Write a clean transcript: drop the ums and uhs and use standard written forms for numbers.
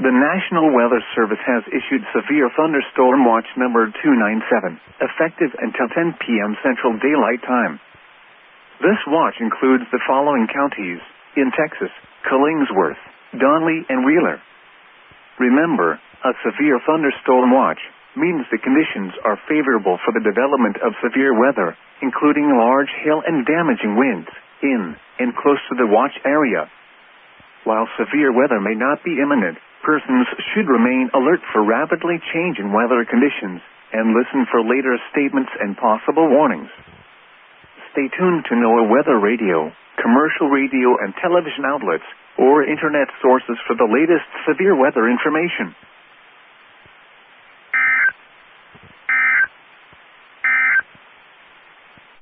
The National Weather Service has issued Severe Thunderstorm Watch number 297, effective until 10 p.m. Central Daylight Time. This watch includes the following counties in Texas: Killingsworth, Donley, and Wheeler. Remember, a severe thunderstorm watch means the conditions are favorable for the development of severe weather, including large hail and damaging winds in and close to the watch area. While severe weather may not be imminent, persons should remain alert for rapidly changing weather conditions and listen for later statements and possible warnings. Stay tuned to NOAA weather radio, commercial radio and television outlets, or internet sources for the latest severe weather information.